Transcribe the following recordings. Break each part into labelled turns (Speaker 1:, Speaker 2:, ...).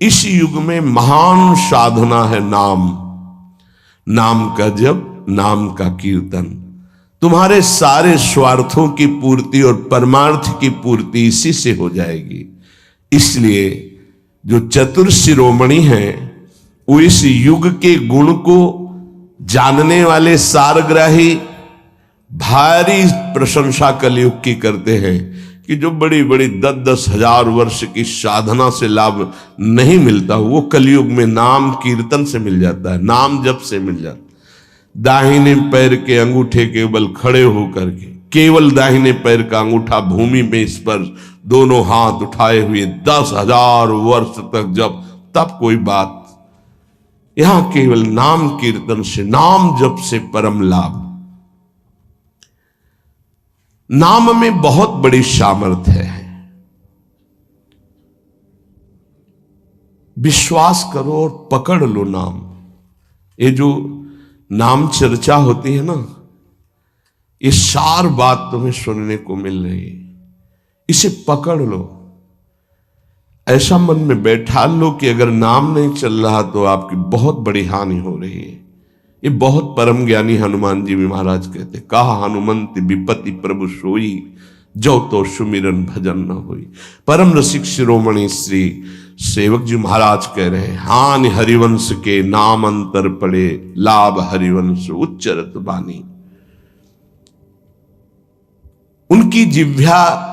Speaker 1: इस युग में महान साधना है नाम, नाम का जप, नाम का कीर्तन। तुम्हारे सारे स्वार्थों की पूर्ति और परमार्थ की पूर्ति इसी से हो जाएगी। इसलिए जो चतुर शिरोमणि हैं वो इस युग के गुण को जानने वाले सारग्राही भारी प्रशंसा कलयुग की करते हैं कि जो बड़ी बड़ी 10-10 हजार वर्ष की साधना से लाभ नहीं मिलता वो कलयुग में नाम कीर्तन से मिल जाता है, नाम जप से मिल जाता है। दाहिने पैर के अंगूठे के बल खड़े होकर के केवल दाहिने पैर का अंगूठा भूमि में स्पर्श, दोनों हाथ उठाए हुए 10,000 वर्ष तक जब, तब कोई बात। यहां केवल नाम कीर्तन से, नाम जप से परम लाभ। नाम में बहुत बड़ी सामर्थ्य है। विश्वास करो और पकड़ लो नाम। ये जो नाम चर्चा होती है ना, ये सार बात तुम्हें सुनने को मिल रही है, इसे पकड़ लो। ऐसा मन में बैठा लो कि अगर नाम नहीं चल रहा तो आपकी बहुत बड़ी हानि हो रही है। ये बहुत परम ज्ञानी हनुमान जी भी महाराज कहते, कहा हनुमंत विपत्ति प्रभु सोई, जो तो सुमिरन भजन न होई। परम रसिक शिरोमणि श्री सेवक जी महाराज कह रहे हैं, हानि हरिवंश के नाम अंतर पड़े, लाभ हरिवंश उच्चरत बानी। उनकी जिह्वा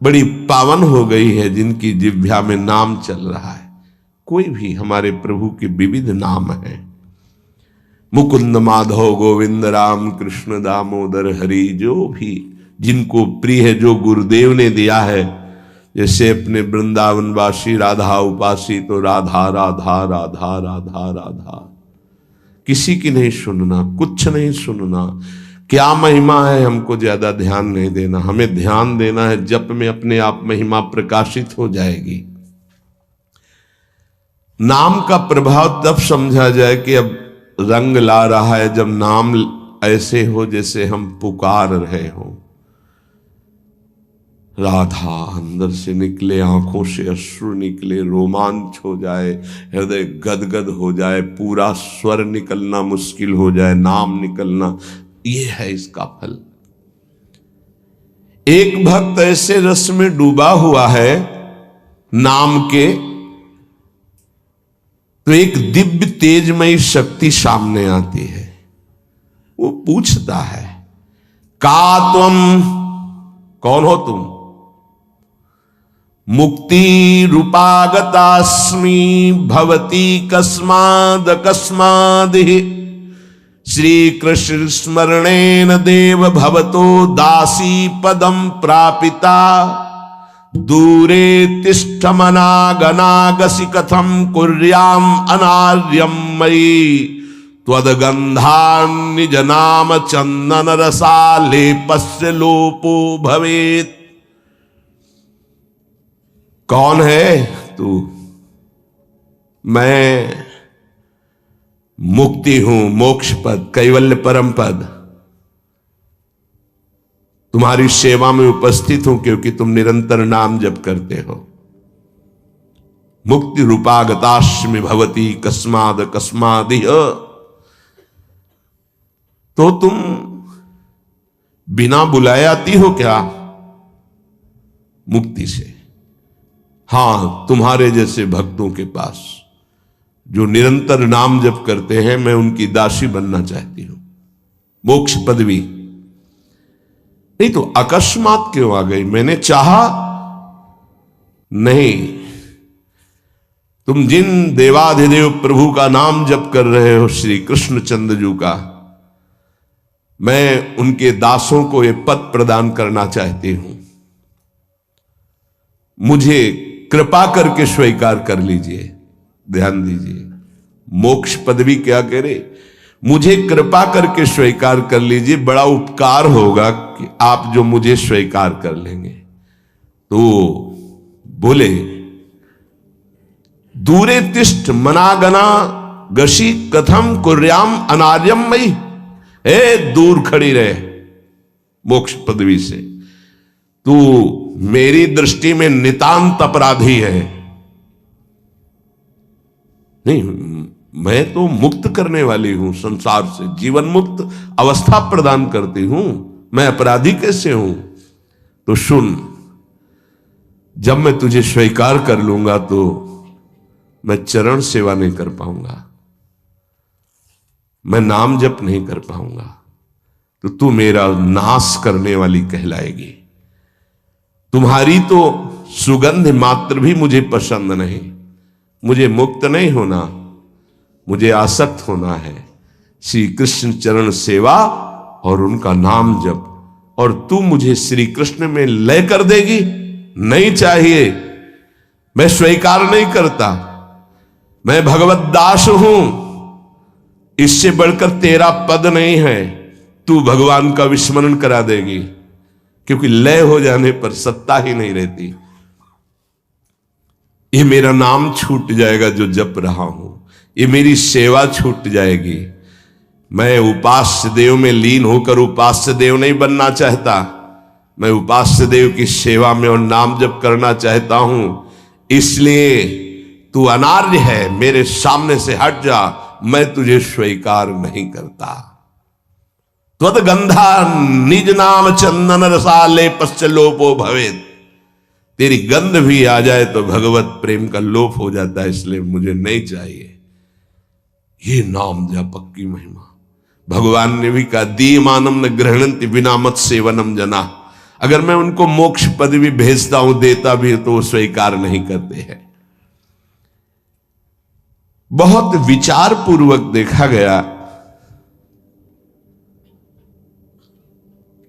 Speaker 1: बड़ी पावन हो गई है जिनकी जिह्वा में नाम चल रहा है। कोई भी हमारे प्रभु के विविध नाम हैं, मुकुंद माधव गोविंद राम कृष्ण दामोदर हरि, जो भी जिनको प्रिय है, जो गुरुदेव ने दिया है। जैसे अपने वृंदावनवासी राधा उपासी तो राधा राधा राधा राधा राधा, किसी की नहीं सुनना, कुछ नहीं सुनना। क्या महिमा है हमको ज्यादा ध्यान नहीं देना, हमें ध्यान देना है जप में अपने आप महिमा प्रकाशित हो जाएगी। नाम का प्रभाव तब समझा जाए कि अब रंग ला रहा है जब नाम ऐसे हो जैसे हम पुकार रहे हो। राधा अंदर से निकले, आंखों से अश्रु निकले, रोमांच हो जाए, हृदय गदगद हो जाए, पूरा स्वर निकलना मुश्किल हो जाए, नाम निकलना, ये है इसका फल। एक भक्त ऐसे रस में डूबा हुआ है नाम के, तो एक दिव्य तेजमयी शक्ति सामने आती है। वो पूछता है, का तुम, कौन हो तुम? मुक्ति रूपागतास्मि भवती कस्माद कस्मादिहि, श्री कृष्ण स्मरणेन देव भवतो दासी पदम प्रापिता, दूरे तिष्ठमनागनागसि कथम कुर्याम अनार्यम मयि, त्वदगंधान् निज नाम चंदन रसालेपस्य लोपो भवेत्। कौन है तू? मैं मुक्ति हूं, मोक्ष पद, कैवल्य परम पद। तुम्हारी सेवा में उपस्थित हूं क्योंकि तुम निरंतर नाम जप करते हो। मुक्ति रूपागतास्मि भवती कस्माद कस्मादिह, तो तुम बिना बुलाए आती हो क्या? मुक्ति से। हां, तुम्हारे जैसे भक्तों के पास जो निरंतर नाम जप करते हैं, मैं उनकी दासी बनना चाहती हूं, मोक्ष पदवी। नहीं तो अकस्मात क्यों आ गई? मैंने चाहा नहीं। तुम जिन देवाधिदेव प्रभु का नाम जप कर रहे हो, श्री कृष्ण चंद्र का, मैं उनके दासों को यह पद प्रदान करना चाहती हूं। मुझे कृपा करके स्वीकार कर लीजिए। ध्यान दीजिए, मोक्ष पदवी क्या करे? मुझे कृपा करके स्वीकार कर लीजिए, बड़ा उपकार होगा कि आप जो मुझे स्वीकार कर लेंगे। तो बोले, दूरे तिष्ठ मनागना गशी कथम कुर्याम अनार्यम मई, दूर खड़ी रहे मोक्ष पदवी से, तू मेरी दृष्टि में नितांत अपराधी है। नहीं, मैं तो मुक्त करने वाली हूं संसार से, जीवन मुक्त अवस्था प्रदान करती हूं, मैं अपराधी कैसे हूं? तो सुन, जब मैं तुझे स्वीकार कर लूंगा तो मैं चरण सेवा नहीं कर पाऊंगा, मैं नाम जप नहीं कर पाऊंगा, तो तू मेरा नाश करने वाली कहलाएगी। तुम्हारी तो सुगंध मात्र भी मुझे पसंद नहीं। मुझे मुक्त नहीं होना, मुझे आसक्त होना है श्री कृष्ण चरण सेवा और उनका नाम जप। और तू मुझे श्री कृष्ण में लय कर देगी? नहीं चाहिए, मैं स्वीकार नहीं करता। मैं भगवत दास हूं, इससे बढ़कर तेरा पद नहीं है। तू भगवान का विस्मरण करा देगी, क्योंकि लय हो जाने पर सत्ता ही नहीं रहती। ये मेरा नाम छूट जाएगा जो जप रहा हूं, ये मेरी सेवा छूट जाएगी। मैं उपास्य देव में लीन होकर उपास्य देव नहीं बनना चाहता, मैं उपास्य देव की सेवा में और नाम जप करना चाहता हूं। इसलिए तू अनार्य है, मेरे सामने से हट जा, मैं तुझे स्वीकार नहीं करता। त्वद्गंधा निज नाम चंदन रसाले पश्चलोपो भवेद। तेरी गंध भी आ जाए तो भगवत प्रेम का लोप हो जाता है, इसलिए मुझे नहीं चाहिए। ये नाम जपक की महिमा। भगवान ने भी कहा, दीयमानम न गृह्णन्ति बिना मत सेवनम जना। अगर मैं उनको मोक्ष पद भी भेजता हूं, देता भी तो वो स्वीकार नहीं करते हैं। बहुत विचार पूर्वक देखा गया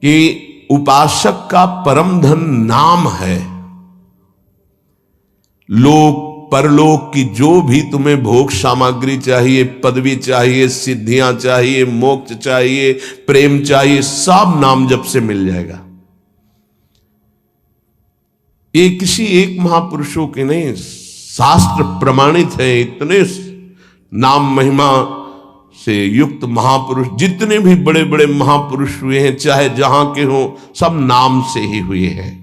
Speaker 1: कि उपासक का परम धन नाम है। लोक परलोक की जो भी तुम्हें भोग सामग्री चाहिए, पदवी चाहिए, सिद्धियां चाहिए, मोक्ष चाहिए, प्रेम चाहिए, सब नाम जप से मिल जाएगा। ये किसी एक महापुरुषों के नहीं, शास्त्र प्रमाणित है। इतने नाम महिमा से युक्त महापुरुष, जितने भी बड़े बड़े महापुरुष हुए हैं, चाहे जहां के हों, सब नाम से ही हुए हैं।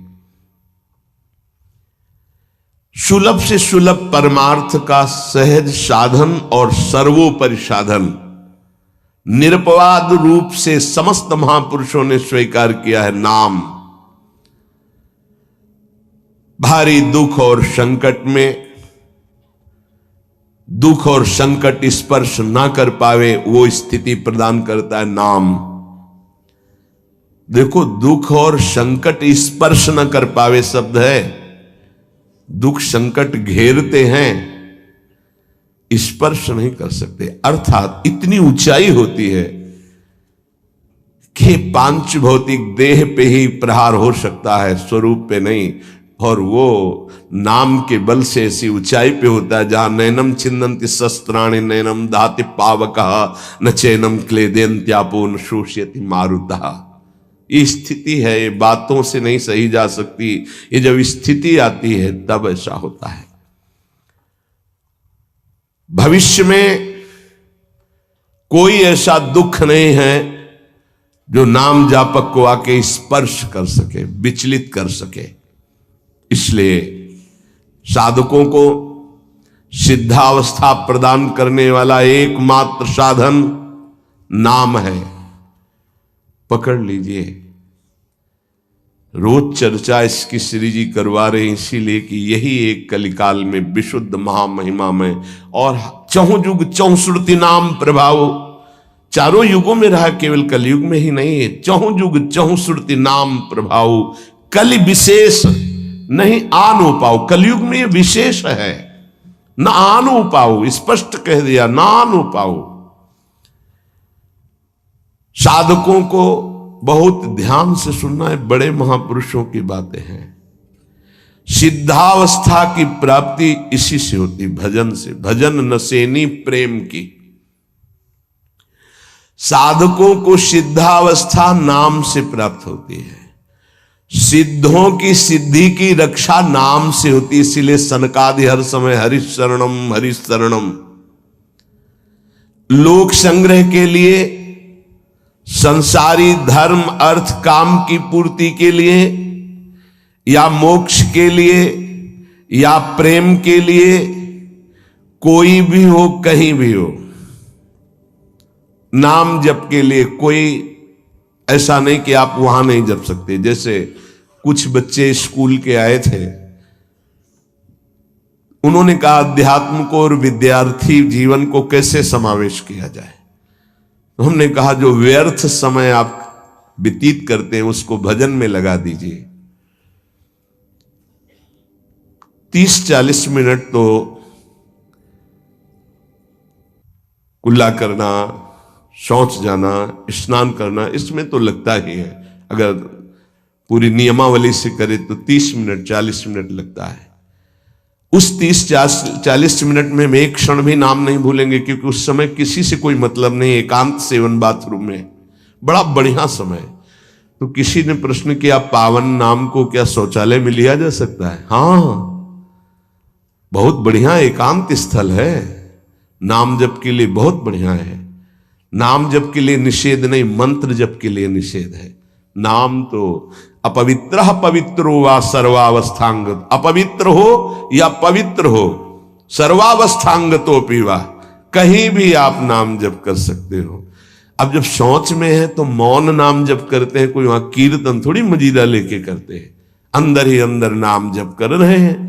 Speaker 1: सुलभ से सुलभ परमार्थ का सहज साधन और सर्वोपरि साधन निरपवाद रूप से समस्त महापुरुषों ने स्वीकार किया है नाम। भारी दुख और संकट में, दुख और संकट स्पर्श ना कर पावे, वो स्थिति प्रदान करता है नाम। देखो, दुख और संकट स्पर्श न कर पावे शब्द है। दुख संकट घेरते हैं, स्पर्श नहीं कर सकते। अर्थात इतनी ऊंचाई होती है कि पांच भौतिक देह पे ही प्रहार हो सकता है, स्वरूप पे नहीं। और वो नाम के बल से ऐसी ऊंचाई पे होता है जहां नैनम छिन्नन्ति शस्त्राणि नैनम दाति पावकः न चैनम क्लेदयन्त्यापो न शोष्यति मारुतः। ये स्थिति है, ये बातों से नहीं सही जा सकती। ये जब स्थिति आती है तब ऐसा होता है। भविष्य में कोई ऐसा दुख नहीं है जो नाम जापक को आके स्पर्श कर सके, विचलित कर सके। इसलिए साधकों को सिद्धावस्था प्रदान करने वाला एकमात्र साधन नाम है। पकड़ लीजिए। रोज चर्चा इसकी श्री जी करवा रहे हैं, इसीलिए कि यही एक कलिकाल में विशुद्ध महामहिमा में और चहुं युग चहुश्रुति नाम प्रभाव चारों युगों में रहा, केवल कलयुग में ही नहीं है। चहुं युग चहुश्रुति नाम प्रभाव, कलि विशेष नहीं आनो पाओ। कलयुग में ये विशेष है, न आनो पाओ, स्पष्ट कह दिया, ना आनो पाओ। साधकों को बहुत ध्यान से सुनना है, बड़े महापुरुषों की बातें हैं। सिद्धावस्था की प्राप्ति इसी से होती, भजन से। भजन नसेनी प्रेम की। साधकों को सिद्धावस्था नाम से प्राप्त होती है। सिद्धों की सिद्धि की रक्षा नाम से होती, इसीलिए सनकादि हर समय हरिश शरणम हरिश शरणम। लोक संग्रह के लिए, संसारी धर्म अर्थ काम की पूर्ति के लिए, या मोक्ष के लिए, या प्रेम के लिए कोई भी हो, कहीं भी हो, नाम जप के लिए कोई ऐसा नहीं कि आप वहां नहीं जप सकते। जैसे कुछ बच्चे स्कूल के आए थे, उन्होंने कहा अध्यात्म को और विद्यार्थी जीवन को कैसे समावेश किया जाए। तो हमने कहा जो व्यर्थ समय आप व्यतीत करते हैं उसको भजन में लगा दीजिए। 30-40 मिनट तो कुल्ला करना, शौच जाना, स्नान करना, इसमें तो लगता ही है। अगर पूरी नियमावली से करे तो 30 मिनट 40 मिनट लगता है। उस 30-40 मिनट में हम एक क्षण भी नाम नहीं भूलेंगे, क्योंकि उस समय किसी से कोई मतलब नहीं, एकांत सेवन बाथरूम में, बड़ा बढ़िया समय। तो किसी ने प्रश्न किया पावन नाम को क्या शौचालय में लिया जा सकता है? हाँ, बहुत बढ़िया एकांत स्थल है, नाम जप के लिए बहुत बढ़िया है। नाम जप के लिए निषेध नहीं, मंत्र जप के लिए निषेध है। नाम तो अपवित्र पवित्रो वा सर्वावस्थांगत, अपवित्र हो या पवित्र हो, सर्वावस्थांगतो पीवा, कहीं भी आप नाम जप कर सकते हो। अब जब शौच में है तो मौन नाम जप करते हैं, कोई वहां कीर्तन थोड़ी मजीरा लेके करते हैं, अंदर ही अंदर नाम जप कर रहे हैं।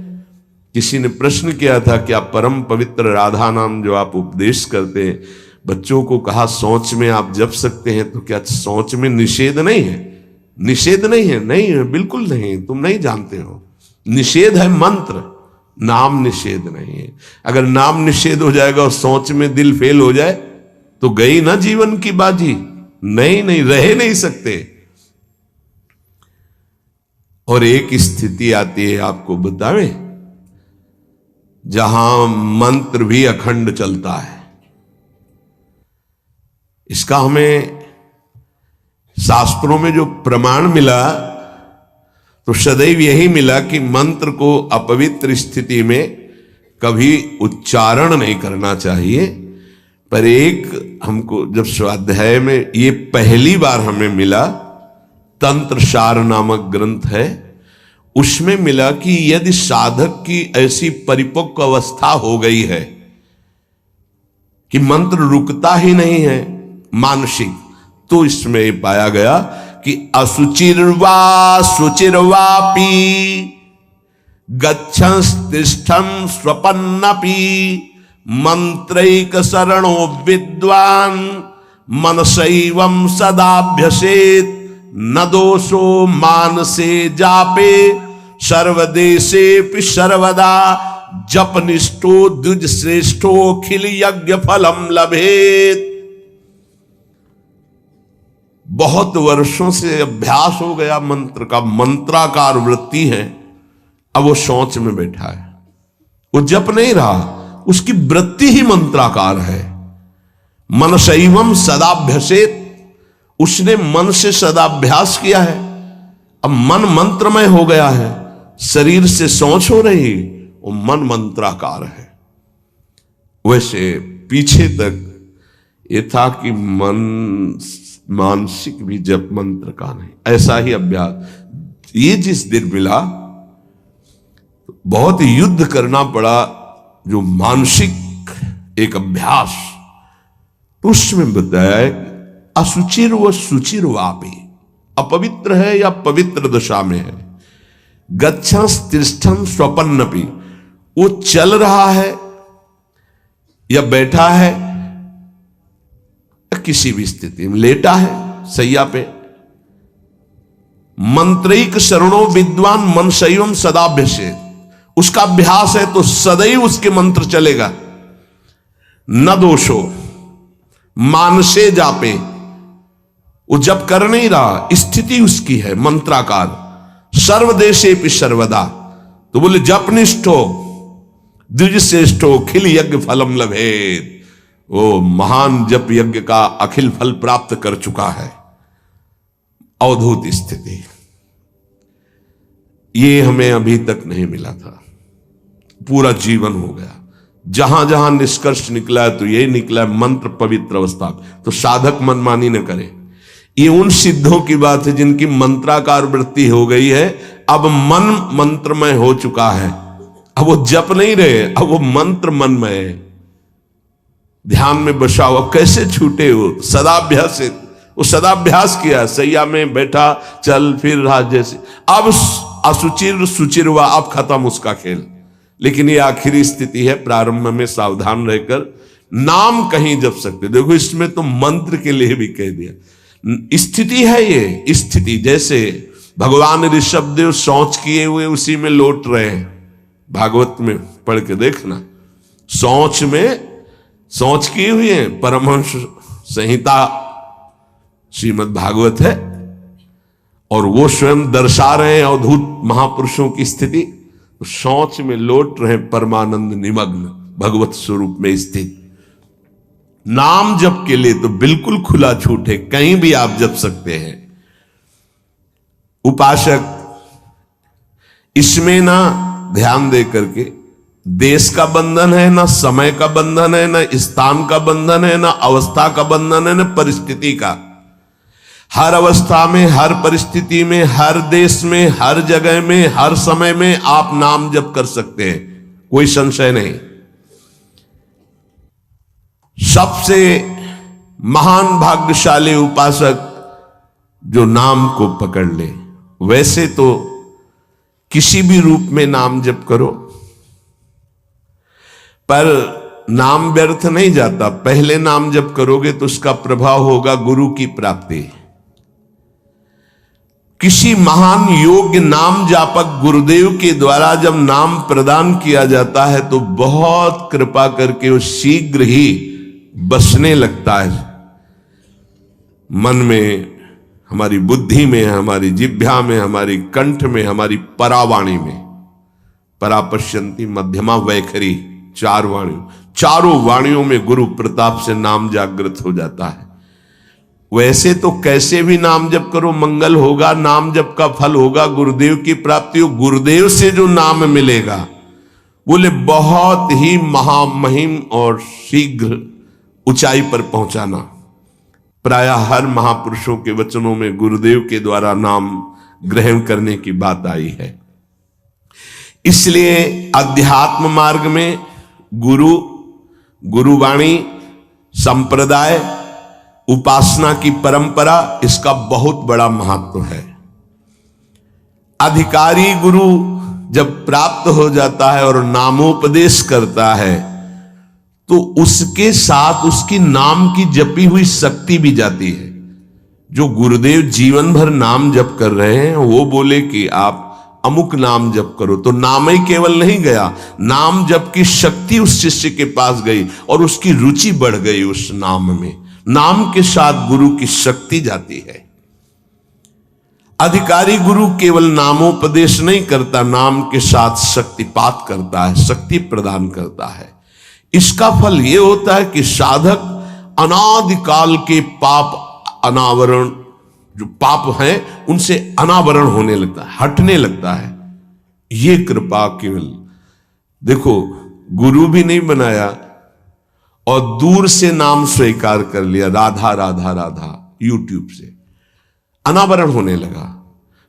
Speaker 1: किसी ने प्रश्न किया था कि आप परम पवित्र राधा नाम जो आप उपदेश करते हैं, बच्चों को कहा सोच में आप जप सकते हैं, तो क्या सोच में निषेध नहीं है? निषेध नहीं है, नहीं है, बिल्कुल नहीं, तुम नहीं जानते हो। निषेध है मंत्र, नाम निषेध नहीं है। अगर नाम निषेध हो जाएगा और सोच में दिल फेल हो जाए तो गई ना जीवन की बाजी, नहीं नहीं, रह नहीं सकते। और एक स्थिति आती है, आपको बतावे, जहां मंत्र भी अखंड चलता है। इसका हमें शास्त्रों में जो प्रमाण मिला तो सदैव यही मिला कि मंत्र को अपवित्र स्थिति में कभी उच्चारण नहीं करना चाहिए। पर एक हमको जब स्वाध्याय में ये पहली बार हमें मिला, तंत्र सार नामक ग्रंथ है, उसमें मिला कि यदि साधक की ऐसी परिपक्व अवस्था हो गई है कि मंत्र रुकता ही नहीं है मानसिक, तो इसमें पाया गया कि असुचिर्वा शुचिर्वापी गच्छंस्तिष्ठं स्वपन्नपि मंत्रैक शरणो विद्वान मनसैवं सदाभ्यसेत न दोषो मानसे जापे सर्वदेशेपि सर्वदा जपनिष्ठो द्विज श्रेष्ठो खिल यज्ञ फलम लभेत। बहुत वर्षों से अभ्यास हो गया मंत्र का, मंत्राकार वृत्ति है, अब वो शौच में बैठा है, वो जप नहीं रहा, उसकी वृत्ति ही मंत्राकार है। मनसैवं सदाभ्यसेत, उसने मन से सदाभ्यास किया है, अब मन मंत्रमय हो गया है, शरीर से सोच हो रही, वो मन मंत्राकार है। वैसे पीछे तक ये था कि मन मानसिक भी जप मंत्र का नहीं, ऐसा ही अभ्यास। ये जिस दिन मिला बहुत युद्ध करना पड़ा, जो मानसिक एक अभ्यास, उसमें बताया असुचिर व सुचिर वापी, अपवित्र है या पवित्र दशा में है, गच्छंस तिष्ठं स्वपन्नपि, वो चल रहा है या बैठा है, किसी भी स्थिति में लेटा है सैया पे, मंत्रैक शरणों विद्वान मनसैवं सदाभ्यसेत, उसका अभ्यास है तो सदैव उसके मंत्र चलेगा। न दोषो मानसे जापे, वो जब कर नहीं रहा, स्थिति उसकी है मंत्राकार। सर्वदेशेपि सर्वदा, तो बोले जपनिष्ठो द्विज श्रेष्ठो खिल यज्ञ फलम लभेत, वो महान जप यज्ञ का अखिल फल प्राप्त कर चुका है। अवधूत स्थिति, ये हमें अभी तक नहीं मिला था, पूरा जीवन हो गया। जहां जहां निष्कर्ष निकला है तो यही निकला है, मंत्र पवित्र अवस्था। तो साधक मनमानी न करे। ये उन सिद्धों की बात है जिनकी मंत्राकार वृत्ति हो गई है, अब मन मंत्रमय हो चुका है, अब वो जप नहीं रहे, अब वो मंत्र मन में है, ध्यान में बसा हुआ, कैसे छूटे वो सदाभ्यास से। वो सदाभ्यास किया, सैया में बैठा, चल फिर रहा जैसे, अब असुचिर सुचिर हुआ, अब खत्म उसका खेल। लेकिन ये आखिरी स्थिति है, प्रारंभ में सावधान रहकर नाम कहीं जप सकते। देखो इसमें तो मंत्र के लिए भी कह दिया, स्थिति है ये स्थिति। जैसे भगवान ऋषभदेव शौच किए हुए उसी में लौट रहे हैं, भागवत में पढ़ के देखना, शौच किए हुए हैं। परमहंस संहिता श्रीमद् भागवत है, और वो स्वयं दर्शा रहे हैं अवधूत महापुरुषों की स्थिति। शौच में लौट रहे, परमानंद निमग्न, भगवत स्वरूप में स्थित। नाम जप के लिए तो बिल्कुल खुला छूट है, कहीं भी आप जप सकते हैं। उपासक इसमें ना ध्यान दे करके, देश का बंधन है, ना समय का बंधन है, ना स्थान का बंधन है, ना अवस्था का बंधन है, ना परिस्थिति का। हर अवस्था में, हर परिस्थिति में, हर देश में, हर जगह में, हर समय में आप नाम जप कर सकते हैं, कोई संशय नहीं। सबसे महान भाग्यशाली उपासक जो नाम को पकड़ ले। वैसे तो किसी भी रूप में नाम जप करो, पर नाम व्यर्थ नहीं जाता। पहले नाम जप करोगे तो उसका प्रभाव होगा गुरु की प्राप्ति। किसी महान योग्य नाम जापक गुरुदेव के द्वारा जब नाम प्रदान किया जाता है तो बहुत कृपा करके वो शीघ्र ही बसने लगता है मन में, हमारी बुद्धि में, हमारी जिह्वा में, हमारी कंठ में, हमारी परावाणी में। परापश्यंती मध्यमा वैखरी, चारों वाणियों में गुरु प्रताप से नाम जागृत हो जाता है। वैसे तो कैसे भी नाम जप करो मंगल होगा, नाम जप का फल होगा, गुरुदेव की प्राप्ति हो। गुरुदेव से जो नाम मिलेगा बोले बहुत ही महामहिम और शीघ्र ऊंचाई पर पहुंचाना। प्राय हर महापुरुषों के वचनों में गुरुदेव के द्वारा नाम ग्रहण करने की बात आई है। इसलिए अध्यात्म मार्ग में गुरुवाणी, संप्रदाय, उपासना की परंपरा, इसका बहुत बड़ा महत्व है। अधिकारी गुरु जब प्राप्त हो जाता है और नामोपदेश करता है तो उसके साथ उसकी नाम की जपी हुई शक्ति भी जाती है। जो गुरुदेव जीवन भर नाम जप कर रहे हैं वो बोले कि आप अमुक नाम जप करो, तो नाम ही केवल नहीं गया, नाम जप की शक्ति उस शिष्य के पास गई और उसकी रुचि बढ़ गई उस नाम में। नाम के साथ गुरु की शक्ति जाती है। अधिकारी गुरु केवल नामोपदेश नहीं करता, नाम के साथ शक्तिपात करता है, शक्ति प्रदान करता है। इसका फल यह होता है कि साधक अनादिकाल के पाप अनावरण, जो पाप हैं उनसे अनावरण होने लगता है, हटने लगता है। ये कृपा केवल देखो, गुरु भी नहीं बनाया और दूर से नाम स्वीकार कर लिया, राधा राधा राधा, यूट्यूब से अनावरण होने लगा।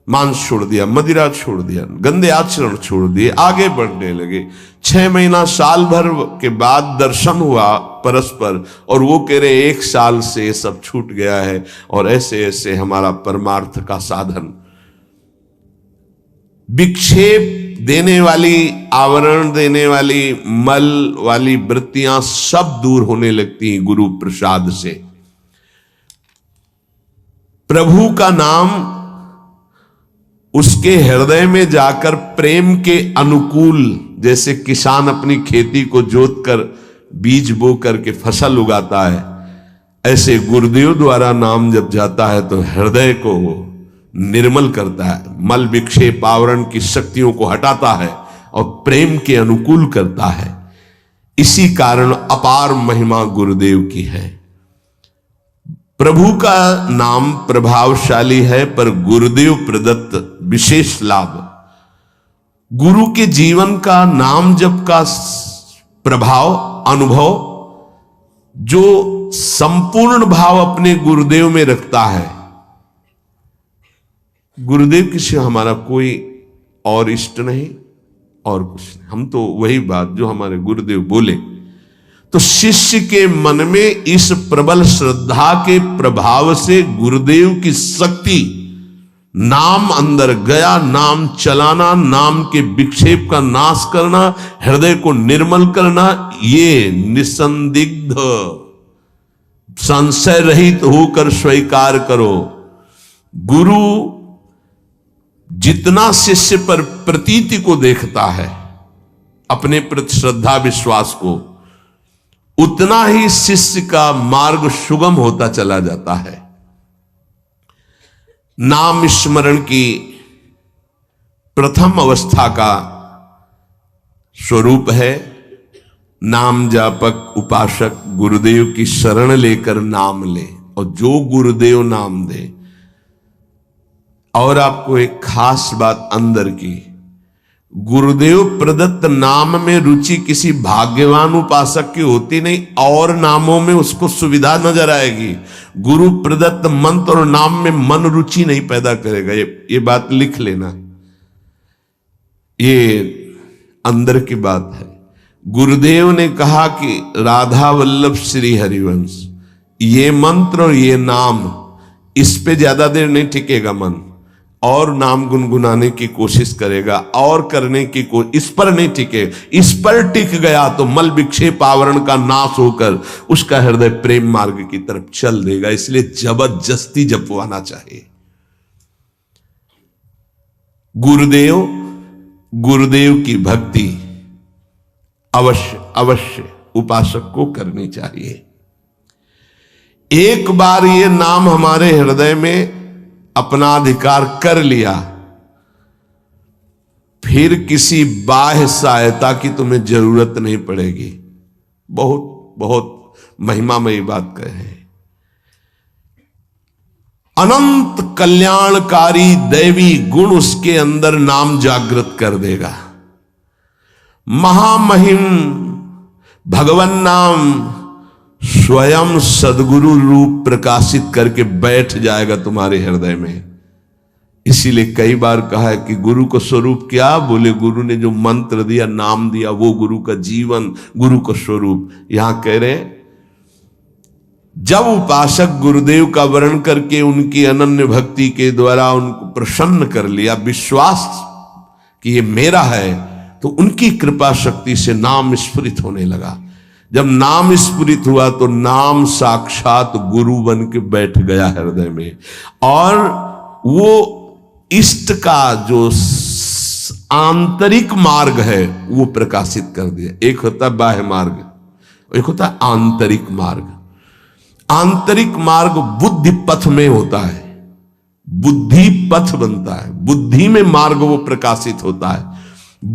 Speaker 1: मांस छोड़ दिया, मदिरा छोड़ दिया, गंदे आचरण छोड़ दिए, आगे बढ़ने लगे। 6 महीना साल भर के बाद दर्शन हुआ परस्पर और वो कह रहे 1 साल से ये सब छूट गया है और ऐसे ऐसे हमारा परमार्थ का साधन। विक्षेप देने वाली, आवरण देने वाली, मल वाली वृत्तियां सब दूर होने लगती हैं गुरु प्रसाद से। प्रभु का नाम उसके हृदय में जाकर प्रेम के अनुकूल, जैसे किसान अपनी खेती को जोत कर बीज बो करके फसल उगाता है, ऐसे गुरुदेव द्वारा नाम जब जाता है तो हृदय को निर्मल करता है, मल विक्षेप आवरण की शक्तियों को हटाता है और प्रेम के अनुकूल करता है। इसी कारण अपार महिमा गुरुदेव की है। प्रभु का नाम प्रभावशाली है, पर गुरुदेव प्रदत्त विशेष लाभ। गुरु के जीवन का नाम जप का प्रभाव, अनुभव, जो संपूर्ण भाव अपने गुरुदेव में रखता है। गुरुदेव के सिवा हमारा कोई और इष्ट नहीं, और कुछ नहीं। हम तो वही बात जो हमारे गुरुदेव बोले। तो शिष्य के मन में इस प्रबल श्रद्धा के प्रभाव से गुरुदेव की शक्ति, नाम अंदर गया, नाम चलाना, नाम के विक्षेप का नाश करना, हृदय को निर्मल करना, ये निसंदिग्ध संशय रहित होकर स्वीकार करो। गुरु जितना शिष्य पर प्रतीति को देखता है, अपने प्रति श्रद्धा विश्वास को, उतना ही शिष्य का मार्ग सुगम होता चला जाता है। नाम स्मरण की प्रथम अवस्था का स्वरूप है नाम जापक उपासक गुरुदेव की शरण लेकर नाम ले, और जो गुरुदेव नाम दे। और आपको एक खास बात अंदर की, गुरुदेव प्रदत्त नाम में रुचि किसी भाग्यवान उपासक की होती नहीं, और नामों में उसको सुविधा नजर आएगी। गुरु प्रदत्त मंत्र और नाम में मन रुचि नहीं पैदा करेगा। ये बात लिख लेना, ये अंदर की बात है। गुरुदेव ने कहा कि राधा वल्लभ श्री हरिवंश, ये मंत्र और ये नाम, इस पे ज्यादा देर नहीं टिकेगा मन, और नाम गुनगुनाने की कोशिश करेगा और करने की इस पर नहीं टिके। इस पर टिक गया तो मल विक्षेप आवरण का नाश होकर उसका हृदय प्रेम मार्ग की तरफ चल देगा। इसलिए जबरदस्ती जपवाना चाहिए। गुरुदेव की भक्ति अवश्य उपासक को करनी चाहिए। एक बार ये नाम हमारे हृदय में अपना अधिकार कर लिया, फिर किसी बाह्य सहायता की तुम्हें जरूरत नहीं पड़ेगी। बहुत बहुत महिमामयी बात कहे। अनंत कल्याणकारी दैवी गुण उसके अंदर नाम जागृत कर देगा। महामहिम भगवान नाम स्वयं सदगुरु रूप प्रकाशित करके बैठ जाएगा तुम्हारे हृदय में। इसीलिए कई बार कहा है कि गुरु को स्वरूप क्या? बोले गुरु ने जो मंत्र दिया, नाम दिया, वो गुरु का जीवन, गुरु का स्वरूप। यहां कह रहे हैं जब उपासक गुरुदेव का वर्ण करके उनकी अनन्य भक्ति के द्वारा उनको प्रसन्न कर लिया, विश्वास कि ये मेरा है, तो उनकी कृपा शक्ति से नाम स्फुरित होने लगा। जब नाम स्फुरित हुआ तो नाम साक्षात गुरु बन के बैठ गया हृदय में, और वो इष्ट का जो आंतरिक मार्ग है वो प्रकाशित कर दिया। एक होता है बाह्य मार्ग, एक होता है आंतरिक मार्ग। आंतरिक मार्ग बुद्धि पथ में होता है, बुद्धि पथ बनता है, बुद्धि में मार्ग वो प्रकाशित होता है।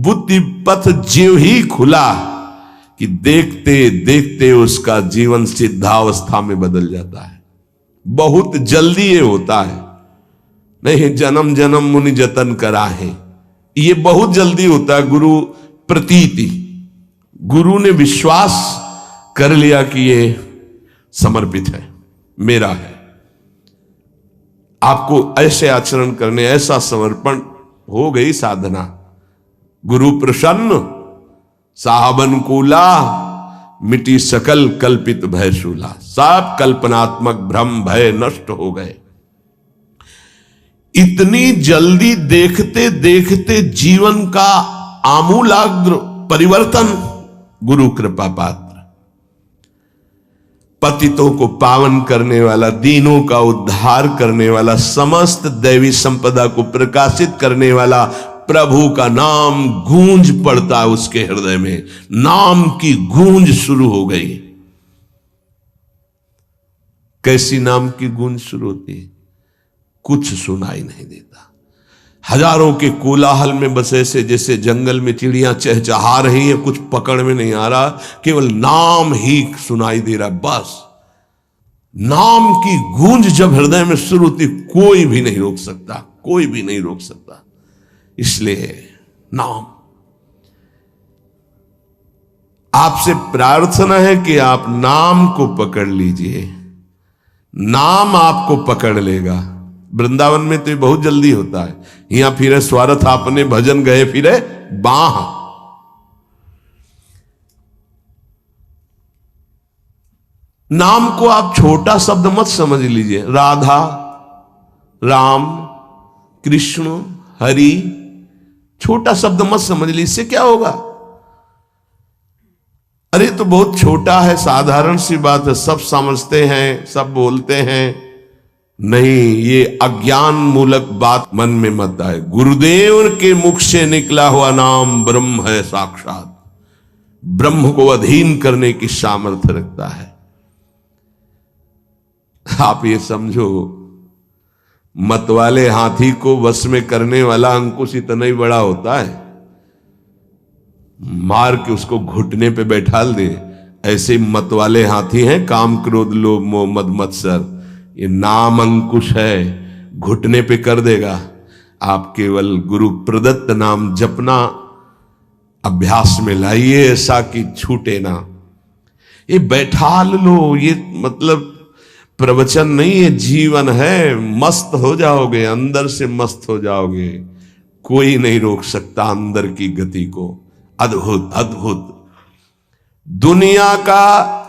Speaker 1: बुद्धि पथ ज्यों ही खुला कि देखते देखते उसका जीवन सिद्धावस्था में बदल जाता है। बहुत जल्दी ये होता है, नहीं जन्म जन्म मुनि जतन करा है, ये बहुत जल्दी होता है। गुरु प्रतीति, गुरु ने विश्वास कर लिया कि ये समर्पित है, मेरा है। आपको ऐसे आचरण करने, ऐसा समर्पण, हो गई साधना। गुरु प्रसन्न साहब अनुकूला, मिटी सकल कल्पित भय शूला। सब कल्पनात्मक भ्रम भय नष्ट हो गए। इतनी जल्दी देखते देखते जीवन का आमूलाग्र परिवर्तन गुरु कृपा पात्र, पतितों को पावन करने वाला, दीनों का उद्धार करने वाला, समस्त दैवी संपदा को प्रकाशित करने वाला प्रभु का नाम गूंज पड़ता है उसके हृदय में। नाम की गूंज शुरू हो गई। कैसी नाम की गूंज शुरू होती है? कुछ सुनाई नहीं देता। हजारों के कोलाहल में बस ऐसे जैसे जंगल में चिड़ियां चहचहा रही हैं, कुछ पकड़ में नहीं आ रहा, केवल नाम ही सुनाई दे रहा। बस नाम की गूंज जब हृदय में शुरू होती, कोई भी नहीं रोक सकता, कोई भी नहीं रोक सकता। इसलिए नाम, आपसे प्रार्थना है कि आप नाम को पकड़ लीजिए, नाम आपको पकड़ लेगा। वृंदावन में तो ये बहुत जल्दी होता है। यहां फिरे स्वार्थ आपने भजन गए फिरे बाह। नाम को आप छोटा शब्द मत समझ लीजिए। राधा, राम, कृष्ण, हरि, छोटा शब्द मत समझ लीजिए। इससे क्या होगा? अरे तो बहुत छोटा है, साधारण सी बात है, सब समझते हैं, सब बोलते हैं। नहीं, ये अज्ञान मूलक बात मन में मत आए। गुरुदेव के मुख से निकला हुआ नाम ब्रह्म है साक्षात। ब्रह्म को अधीन करने की सामर्थ्य रखता है। आप ये समझो, मतवाले हाथी को वश में करने वाला अंकुश इतना ही बड़ा होता है, मार के उसको घुटने पे बैठाल दे। ऐसे मतवाले हाथी हैं काम, क्रोध, लोभ, मोह, मद, मत्सर। ये नाम अंकुश है, घुटने पे कर देगा। आप केवल गुरु प्रदत्त नाम जपना अभ्यास में लाइए, ऐसा कि छूटे ना। ये बैठा लो, ये मतलब प्रवचन नहीं है, जीवन है। मस्त हो जाओगे, अंदर से मस्त हो जाओगे। कोई नहीं रोक सकता अंदर की गति को। अद्भुत अद्भुत। दुनिया का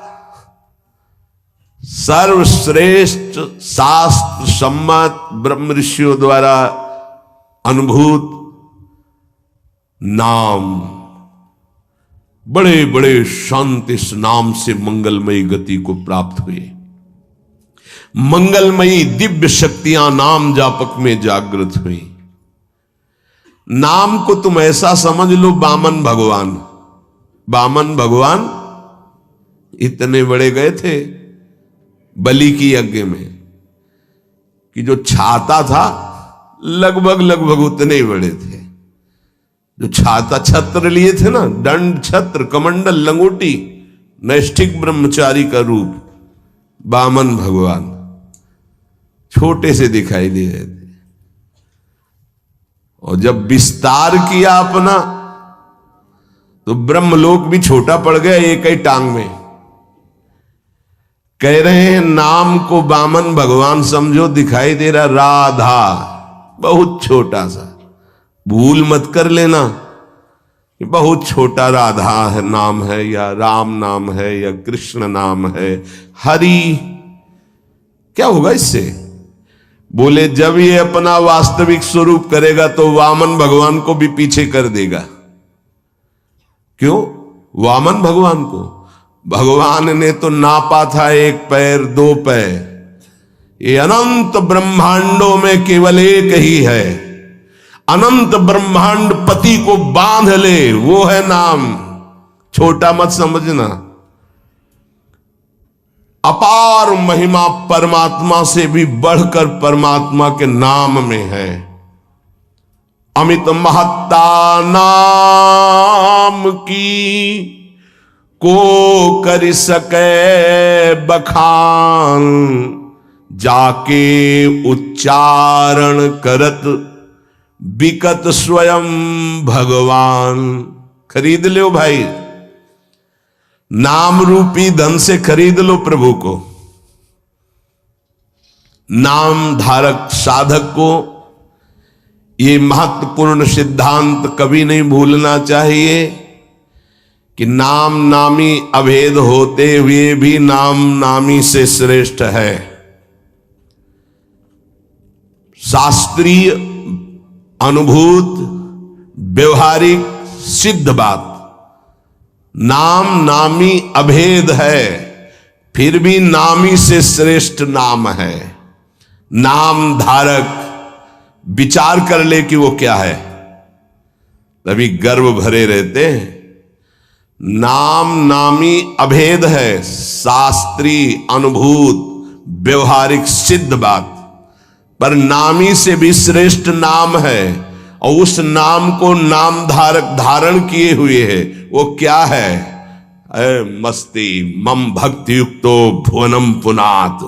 Speaker 1: सर्वश्रेष्ठ शास्त्र सम्मत ब्रह्म ऋषियों द्वारा अनुभूत नाम, बड़े बड़े संत इस नाम से मंगलमयी गति को प्राप्त हुए। मंगलमयी दिव्य शक्तियां नाम जापक में जागृत हुई। नाम को तुम ऐसा समझ लो, वामन भगवान। वामन भगवान इतने बड़े गए थे बलि की यज्ञ में कि जो छाता था लगभग लगभग उतने ही बड़े थे। जो छाता, छत्र लिए थे ना, दंड, छत्र, कमंडल, लंगोटी, नैष्ठिक ब्रह्मचारी का रूप, वामन भगवान छोटे से दिखाई दे रहे थे। और जब विस्तार किया अपना तो ब्रह्मलोक भी छोटा पड़ गया एक ही टांग में। कह रहे हैं नाम को वामन भगवान समझो, दिखाई दे रहा राधा, बहुत छोटा सा। भूल मत कर लेना कि बहुत छोटा राधा है नाम है, या राम नाम है, या कृष्ण नाम है, हरि। क्या होगा इससे? बोले जब ये अपना वास्तविक स्वरूप करेगा तो वामन भगवान को भी पीछे कर देगा। क्यों? वामन भगवान को भगवान ने तो नापा था 1 पैर 2 पैर। ये अनंत ब्रह्मांडों में केवल एक ही है। अनंत ब्रह्मांड पति को बांध ले, वो है नाम। छोटा मत समझना। अपार महिमा परमात्मा से भी बढ़कर परमात्मा के नाम में है। अमित महत्ता नाम की को कर सके बखान, जाके उच्चारण करत बिकत स्वयं भगवान। खरीद लो भाई, नाम रूपी धन से खरीद लो प्रभु को। नाम धारक साधक को ये महत्वपूर्ण सिद्धांत कभी नहीं भूलना चाहिए कि नाम नामी अभेद होते हुए भी नाम नामी से श्रेष्ठ है। शास्त्रीय, अनुभूत, व्यवहारिक, सिद्ध बात, नाम नामी अभेद है, फिर भी नामी से श्रेष्ठ नाम है। नाम धारक विचार कर ले कि वो क्या है, तभी गर्व भरे रहते हैं। नाम नामी अभेद है, शास्त्रीय, अनुभूत, व्यवहारिक, सिद्ध बात, पर नामी से भी श्रेष्ठ नाम है। और उस नाम को नाम धारक धारण किए हुए है, वो क्या है? मस्ती मम भक्ति युक्तो भुवनम पुनात।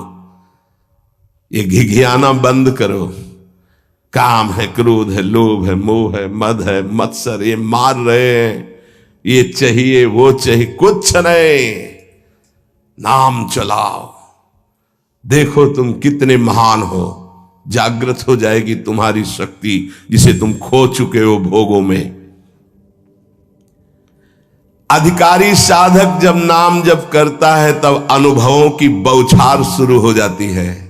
Speaker 1: ये घिघियाना बंद करो। काम है, क्रोध है, लोभ है, मोह है, मद है, मत्सर, ये मार रहे हैं, ये चाहिए वो चाहिए, कुछ नहीं। नाम चलाओ, देखो तुम कितने महान हो। जागृत हो जाएगी तुम्हारी शक्ति जिसे तुम खो चुके हो भोगों में। अधिकारी साधक जब नाम जप करता है तब अनुभवों की बौछार शुरू हो जाती है।